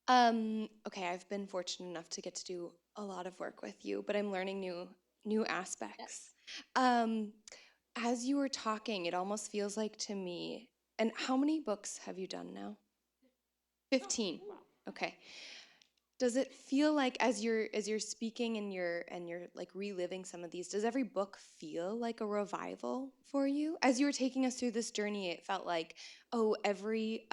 Okay, I've been fortunate enough to get to do a lot of work with you, but I'm learning new aspects. Um, as you were talking, it almost feels like to me, and how many books have you done now? 15. Okay. Does it feel like as you're speaking and you're like reliving some of these, does every book feel like a revival for you? As you were taking us through this journey, it felt like, oh, every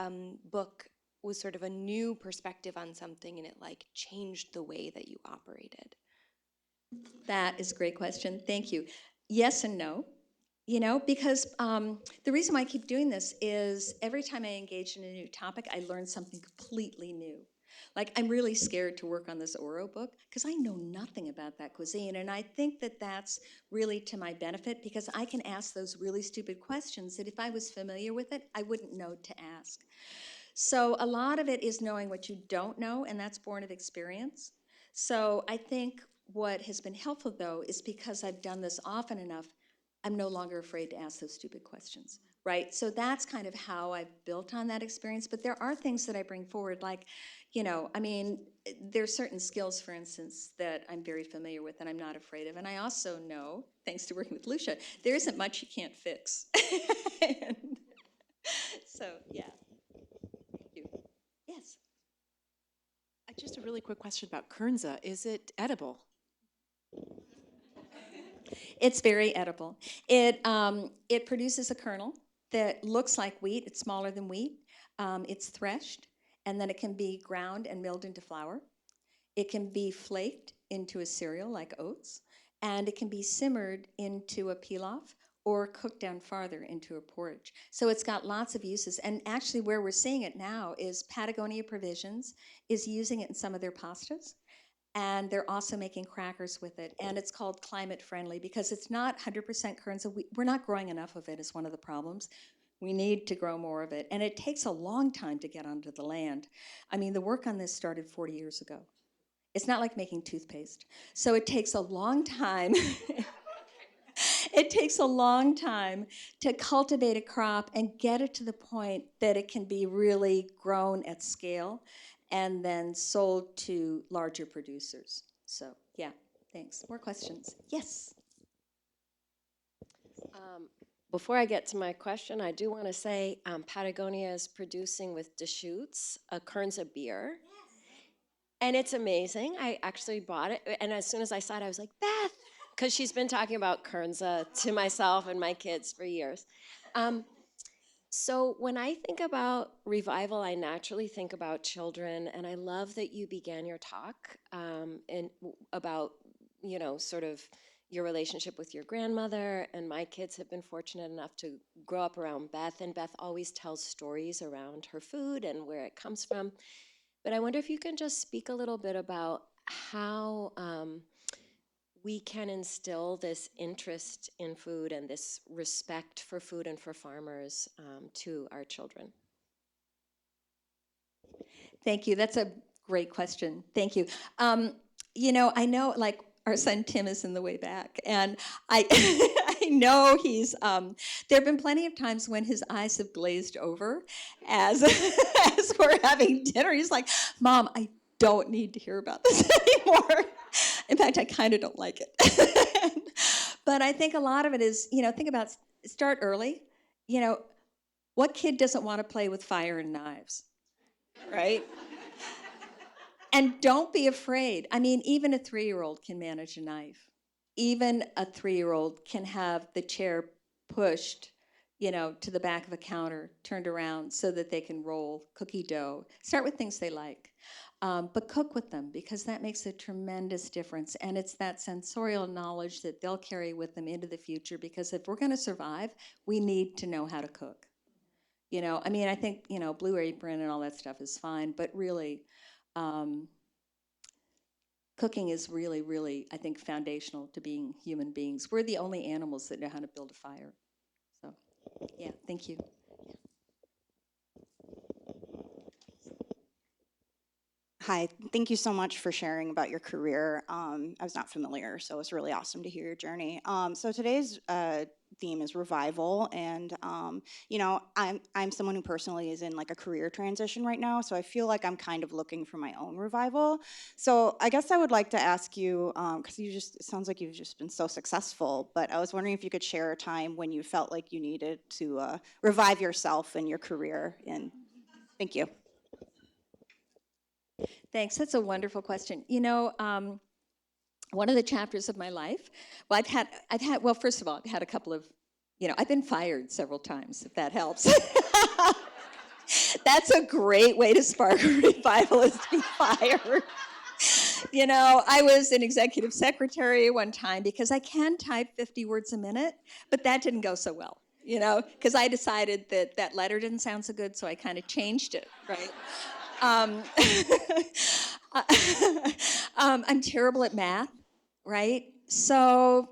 book was sort of a new perspective on something and it like changed the way that you operated. That is a great question. Thank you. Yes and no. Because the reason why I keep doing this is every time I engage in a new topic, I learn something completely new. Like, I'm really scared to work on this Oro book because I know nothing about that cuisine. And I think that that's really to my benefit because I can ask those really stupid questions that if I was familiar with it, I wouldn't know to ask. So a lot of it is knowing what you don't know, and that's born of experience. So I think what has been helpful, though, is because I've done this often enough, I'm no longer afraid to ask those stupid questions, right? So that's kind of how I've built on that experience. But there are things that I bring forward, like, I mean, there's certain skills, for instance, that I'm very familiar with and I'm not afraid of. And I also know, thanks to working with Lucia, there isn't much you can't fix. And so, yeah. You. Yes. Just a really quick question about Kernza. Is it edible? It's very edible. It produces a kernel that looks like wheat. It's smaller than wheat. It's threshed, and then it can be ground and milled into flour. It can be flaked into a cereal like oats, and it can be simmered into a pilaf or cooked down farther into a porridge. So it's got lots of uses. And actually, where we're seeing it now is Patagonia Provisions is using it in some of their pastas. And they're also making crackers with it. And it's called climate friendly because it's not 100% kernza. We're not growing enough of it is one of the problems. We need to grow more of it. And it takes a long time to get onto the land. I mean, the work on this started 40 years ago. It's not like making toothpaste. So it takes a long time. It takes a long time to cultivate a crop and get it to the point that it can be really grown at scale and then sold to larger producers. So, yeah, thanks. More questions? Yes. Um, Before I get to my question, I do want to say Patagonia is producing with Deschutes a Kernza beer. And it's amazing. I actually bought it. And as soon as I saw it, I was like, Beth, because she's been talking about Kernza to myself and my kids for years. Um, so when I think about revival, I naturally think about children. And I love that you began your talk about, sort of your relationship with your grandmother. And my kids have been fortunate enough to grow up around Beth. And Beth always tells stories around her food and where it comes from. But I wonder if you can just speak a little bit about how we can instill this interest in food and this respect for food and for farmers to our children. Thank you. That's a great question. Thank you. I know like our son Tim is in the way back, and I I know he's. There have been plenty of times when his eyes have glazed over as as we're having dinner. He's like, "Mom, I don't need to hear about this anymore." In fact, I kind of don't like it. But I think a lot of it is, think about start early. You know, what kid doesn't want to play with fire and knives, right? And don't be afraid. I mean, even a 3-year-old can manage a knife. Even a 3-year-old can have the chair pushed, to the back of a counter, turned around so that they can roll cookie dough. Start with things they like. But cook with them because that makes a tremendous difference. And it's that sensorial knowledge that they'll carry with them into the future because if we're going to survive, we need to know how to cook. I mean, I think, Blue Apron and all that stuff is fine, but really, um, cooking is really, really, I think, foundational to being human beings. We're the only animals that know how to build a fire. So, yeah, thank you. Hi, thank you so much for sharing about your career. I was not familiar, so it was really awesome to hear your journey. So today's theme is revival, and you know, I'm someone who personally is in like a career transition right now, so I feel like I'm kind of looking for my own revival. So I guess I would like to ask you, because it sounds like you've just been so successful, but I was wondering if you could share a time when you felt like you needed to revive yourself in your career. And thank you. Thanks. That's a wonderful question. You know, one of the chapters of my life, well, well, first of all, I've had a couple of, I've been fired several times, if that helps. That's a great way to spark a revival, is to be fired. I was an executive secretary one time because I can type 50 words a minute, but that didn't go so well, because I decided that that letter didn't sound so good, so I kind of changed it, right? Um, I'm terrible at math, right? So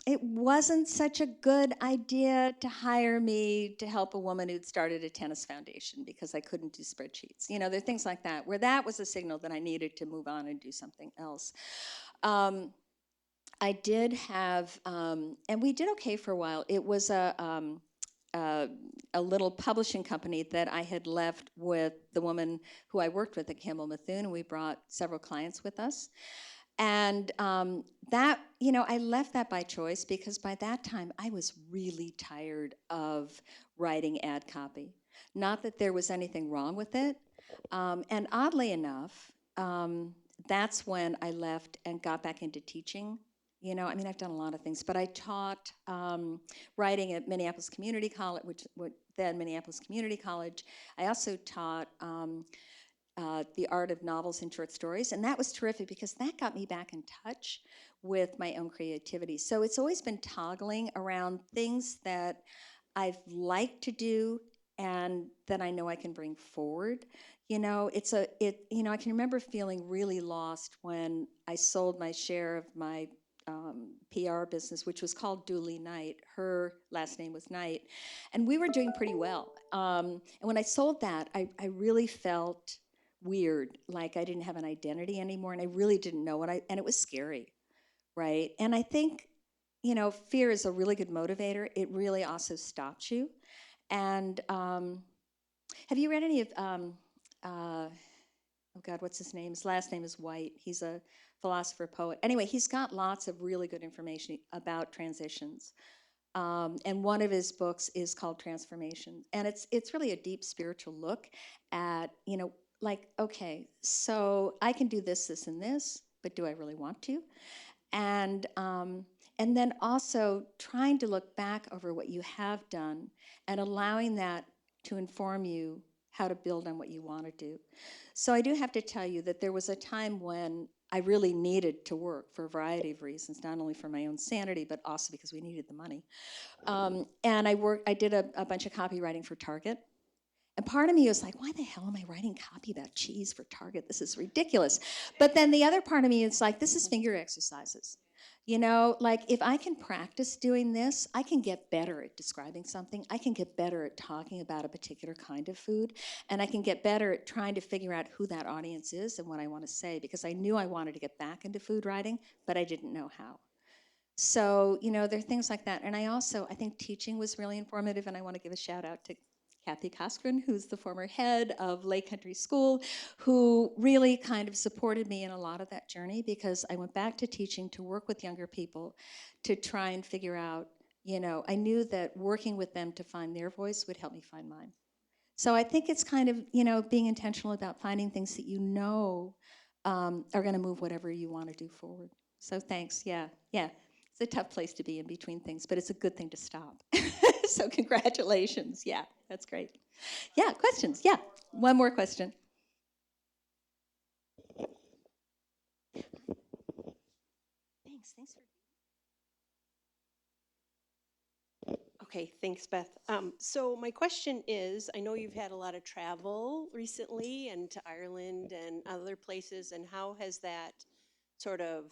it wasn't such a good idea to hire me to help a woman who'd started a tennis foundation because I couldn't do spreadsheets. There are things like that where that was a signal that I needed to move on and do something else. I did have, and we did okay for a while. It was a little publishing company that I had left with the woman who I worked with at Campbell Mithun, and we brought several clients with us. And I left that by choice because by that time I was really tired of writing ad copy. Not that there was anything wrong with it. And oddly enough, that's when I left and got back into teaching. I've done a lot of things, but I taught writing at Minneapolis Community College, then Minneapolis Community College. I also taught the art of novels and short stories, and that was terrific because that got me back in touch with my own creativity. So it's always been toggling around things that I've liked to do and that I know I can bring forward. I can remember feeling really lost when I sold my share of my PR business, which was called Dooley Knight. Her last name was Knight. And we were doing pretty well. And when I sold that, I really felt weird, like I didn't have an identity anymore, and I really didn't know and it was scary, right? And I think, fear is a really good motivator. It really also stops you. And have you read any of, oh God, what's his name? His last name is White. He's a philosopher, poet. Anyway, he's got lots of really good information about transitions. And one of his books is called Transformation. And it's really a deep spiritual look at, like, okay, so I can do this, this, and this, but do I really want to? And then also trying to look back over what you have done and allowing that to inform you how to build on what you want to do. So I do have to tell you that there was a time when I really needed to work for a variety of reasons, not only for my own sanity, but also because we needed the money. And I did a bunch of copywriting for Target. And part of me was like, why the hell am I writing copy about cheese for Target? This is ridiculous. But then the other part of me is like, this is finger exercises. Like if I can practice doing this, I can get better at describing something. I can get better at talking about a particular kind of food. And I can get better at trying to figure out who that audience is and what I want to say, because I knew I wanted to get back into food writing, but I didn't know how. So, there are things like that. And I think teaching was really informative, and I want to give a shout out to Kathy Coskren, who's the former head of Lake Country School, who really kind of supported me in a lot of that journey, because I went back to teaching to work with younger people to try and figure out, I knew that working with them to find their voice would help me find mine. So I think it's kind of, being intentional about finding things that are going to move whatever you want to do forward. So thanks, yeah. It's a tough place to be in between things, but it's a good thing to stop. So congratulations, yeah, that's great. Yeah, questions, yeah, one more question. Thanks for. Okay, thanks, Beth. So my question is, I know you've had a lot of travel recently and to Ireland and other places, and how has that sort of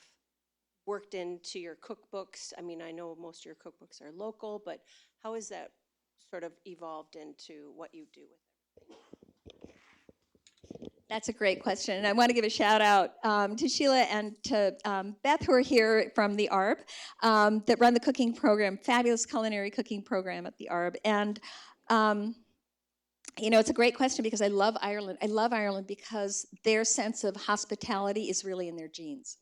worked into your cookbooks? I mean, I know most of your cookbooks are local, but how has that sort of evolved into what you do with it? That's a great question. And I want to give a shout out to Sheila and to Beth, who are here from the ARB, that run the cooking program, fabulous culinary cooking program at the ARB. And, it's a great question because I love Ireland. I love Ireland because their sense of hospitality is really in their genes.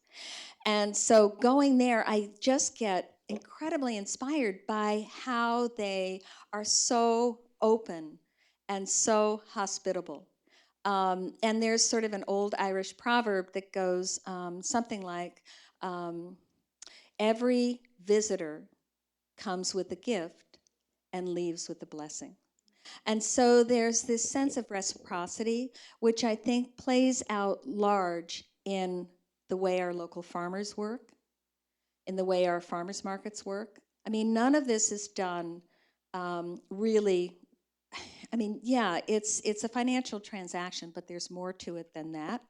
And so going there, I just get incredibly inspired by how they are so open and so hospitable. And there's sort of an old Irish proverb that goes something like, every visitor comes with a gift and leaves with a blessing. And so there's this sense of reciprocity, which I think plays out large in the way our local farmers work, in the way our farmers markets work. I mean, none of this is done really. Yeah, it's a financial transaction, but there's more to it than that.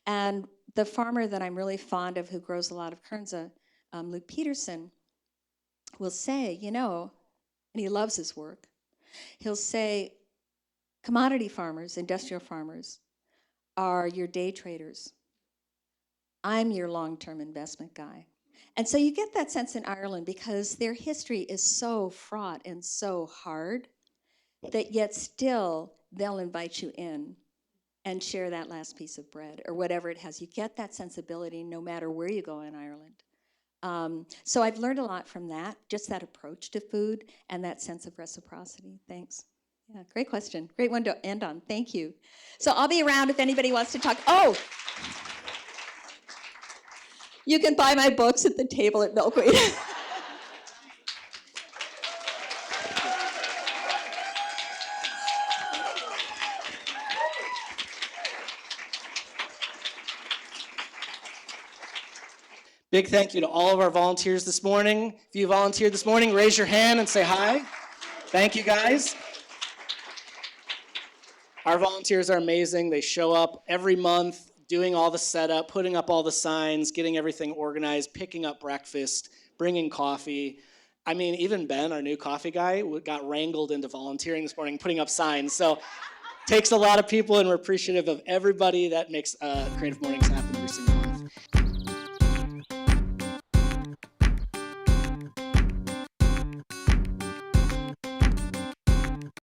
And the farmer that I'm really fond of, who grows a lot of kernza, Luke Peterson, will say, and he loves his work, he'll say, commodity farmers, industrial farmers, are your day traders. I'm your long-term investment guy. And so you get that sense in Ireland because their history is so fraught and so hard that yet still they'll invite you in and share that last piece of bread or whatever it has. You get that sensibility no matter where you go in Ireland. So I've learned a lot from that, just that approach to food and that sense of reciprocity. Thanks. Yeah, great question. Great one to end on. Thank you. So I'll be around if anybody wants to talk. Oh, you can buy my books at the table at Milkweed. Big thank you to all of our volunteers this morning. If you volunteered this morning, raise your hand and say hi. Thank you, guys. Our volunteers are amazing. They show up every month, doing all the setup, putting up all the signs, getting everything organized, picking up breakfast, bringing coffee. I mean, even Ben, our new coffee guy, got wrangled into volunteering this morning, putting up signs. So it takes a lot of people, and we're appreciative of everybody that makes Creative Mornings happen.